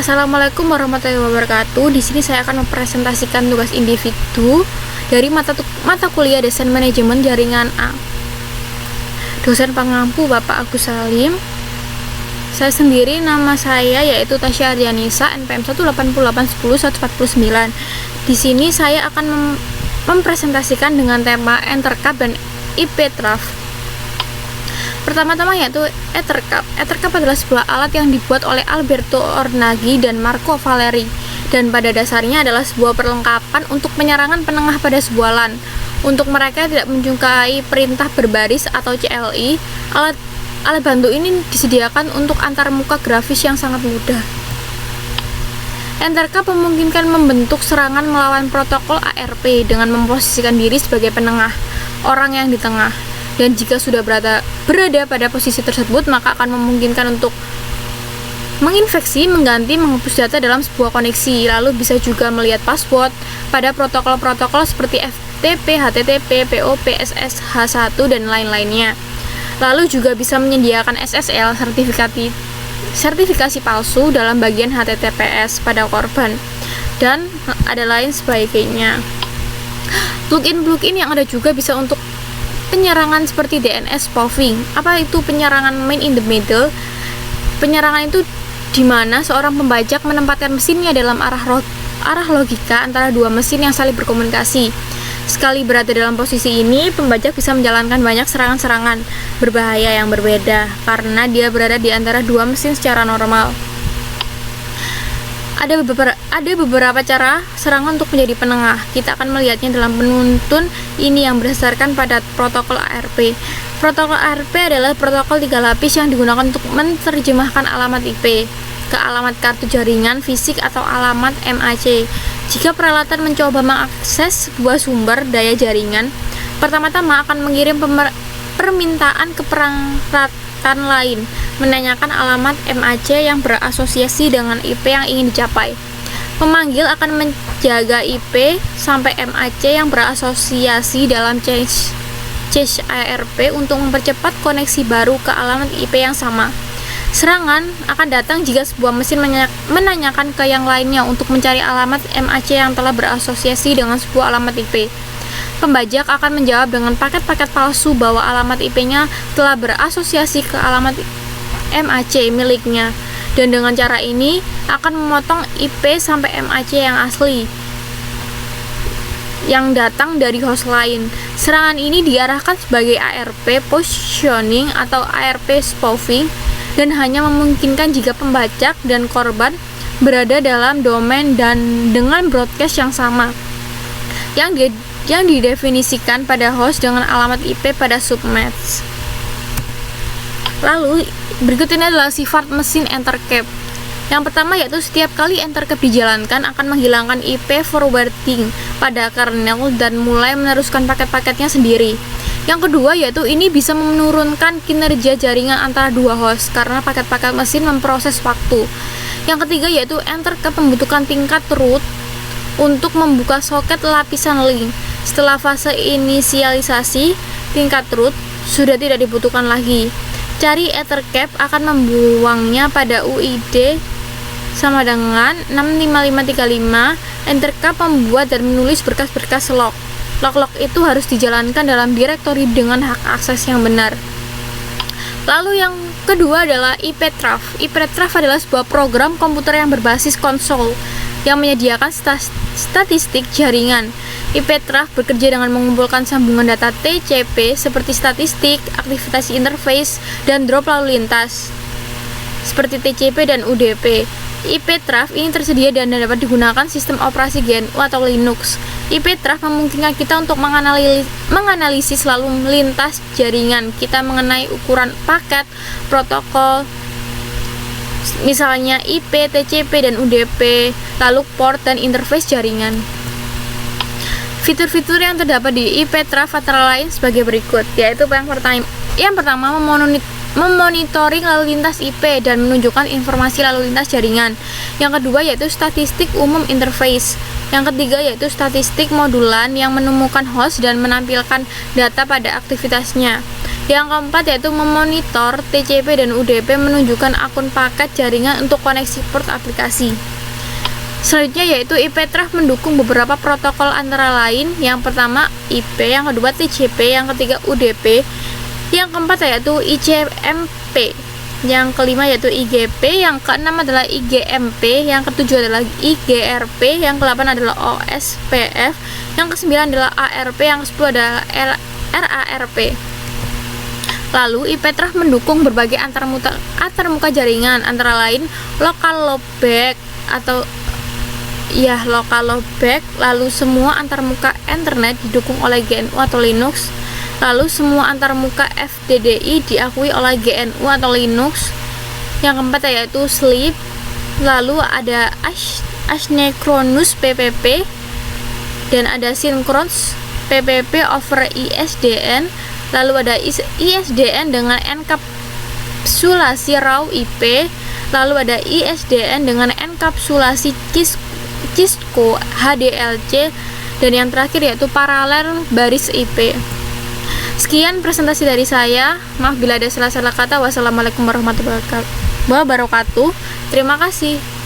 Assalamualaikum warahmatullahi wabarakatuh. Di sini saya akan mempresentasikan tugas individu dari mata kuliah Desain Manajemen Jaringan A. Dosen pengampu Bapak Agus Salim. Saya sendiri, nama saya yaitu Tasya Ardianisa, NPM 188101449. Di sini saya akan mempresentasikan dengan tema Ethercap dan IP Traf. Pertama-tama yaitu Ethercap. Ethercap adalah sebuah alat yang dibuat oleh Alberto Ornaghi dan Marco Valeri, dan pada dasarnya adalah sebuah perlengkapan untuk penyerangan penengah pada sebuah LAN. Untuk mereka yang tidak menyukai perintah berbaris atau CLI, alat bantu ini disediakan untuk antarmuka grafis yang sangat mudah. Ethercap memungkinkan membentuk serangan melawan protokol ARP dengan memposisikan diri sebagai penengah, orang yang di tengah. Dan jika sudah berada pada posisi tersebut, maka akan memungkinkan untuk menginfeksi, mengganti, menghapus data dalam sebuah koneksi. Lalu bisa juga melihat password pada protokol-protokol seperti FTP, HTTP, POP, SSH1, dan lain-lainnya. Lalu juga bisa menyediakan SSL, sertifikasi palsu dalam bagian HTTPS pada korban, dan ada lain sebagainya. Plugin yang ada juga bisa untuk penyerangan seperti DNS spoofing. Apa itu penyerangan man in the middle? Penyerangan itu di mana seorang pembajak menempatkan mesinnya dalam arah logika antara dua mesin yang saling berkomunikasi. Sekali berada dalam posisi ini, pembajak bisa menjalankan banyak serangan-serangan berbahaya yang berbeda karena dia berada di antara dua mesin secara normal. Ada beberapa cara serangan untuk menjadi penengah. Kita akan melihatnya dalam penuntun ini yang berdasarkan pada protokol ARP. Protokol ARP adalah protokol 3 lapis yang digunakan untuk menerjemahkan alamat IP ke alamat kartu jaringan fisik atau alamat MAC. Jika peralatan mencoba mengakses sebuah sumber daya jaringan, pertama-tama akan mengirim permintaan ke perangkatan lain, menanyakan alamat MAC yang berasosiasi dengan IP yang ingin dicapai. Pemanggil akan menjaga IP sampai MAC yang berasosiasi dalam cache ARP untuk mempercepat koneksi baru ke alamat IP yang sama. Serangan akan datang jika sebuah mesin menanyakan ke yang lainnya untuk mencari alamat MAC yang telah berasosiasi dengan sebuah alamat IP. Pembajak akan menjawab dengan paket-paket palsu bahwa alamat IP-nya telah berasosiasi ke alamat MAC miliknya, dan dengan cara ini akan memotong IP sampai MAC yang asli yang datang dari host lain. Serangan ini diarahkan sebagai ARP positioning atau ARP spoofing, dan hanya memungkinkan jika pembajak dan korban berada dalam domain dan dengan broadcast yang sama yang didefinisikan pada host dengan alamat IP pada subnet. Lalu berikut ini adalah sifat mesin Ethercap. Yang pertama yaitu setiap kali Ethercap dijalankan akan menghilangkan IP forwarding pada kernel dan mulai meneruskan paket-paketnya sendiri. Yang kedua yaitu ini bisa menurunkan kinerja jaringan antara dua host karena paket-paket mesin memproses waktu. Yang ketiga yaitu Ethercap membutuhkan tingkat root untuk membuka soket lapisan link. Setelah fase inisialisasi, tingkat root sudah tidak dibutuhkan lagi. Cari Ethercap akan membuangnya pada UID sama dengan 65535. Ethercap membuat dan menulis berkas-berkas log. Log-log itu harus dijalankan dalam direktori dengan hak akses yang benar. Lalu yang kedua adalah IP Traf. IP Traf adalah sebuah program komputer yang berbasis konsol yang menyediakan statistik jaringan. IP Traf bekerja dengan mengumpulkan sambungan data TCP seperti statistik, aktivitas interface, dan drop lalu lintas seperti TCP dan UDP. IP Traf ini tersedia dan dapat digunakan sistem operasi GNU atau Linux. IP Traf memungkinkan kita untuk menganalisis lalu lintas jaringan kita mengenai ukuran paket, protokol, misalnya IP, TCP, dan UDP, lalu port dan interface jaringan. Fitur-fitur yang terdapat di IP Traf antara lain sebagai berikut, yaitu yang pertama memonitoring lalu lintas IP dan menunjukkan informasi lalu lintas jaringan. Yang kedua yaitu statistik umum interface. Yang ketiga yaitu statistik modulan yang menemukan host dan menampilkan data pada aktivitasnya. Yang keempat yaitu memonitor TCP dan UDP menunjukkan akun paket jaringan untuk koneksi port aplikasi. Selanjutnya yaitu IP-Traf mendukung beberapa protokol antara lain. Yang pertama IP, yang kedua TCP, yang ketiga UDP, yang keempat yaitu ICMP, yang kelima yaitu IGP, yang keenam adalah IGMP, yang ketujuh adalah IGRP, yang kedelapan adalah OSPF, yang kesembilan adalah ARP, yang kesepuluh adalah RARP. Lalu IP-Traf mendukung berbagai antarmuka jaringan antara lain local loopback atau local loopback, lalu semua antarmuka internet didukung oleh GNU atau Linux, lalu semua antarmuka FDDI diakui oleh GNU atau Linux. Yang keempat yaitu sleep, lalu ada asynchronous PPP, dan ada synchronous PPP over ISDN, lalu ada ISDN dengan enkapsulasi raw IP, lalu ada ISDN dengan enkapsulasi Cisco HDLC, dan yang terakhir yaitu paralel baris IP. Sekian presentasi dari saya. Maaf bila ada salah-salah kata. Wassalamualaikum warahmatullahi wabarakatuh. Terima kasih.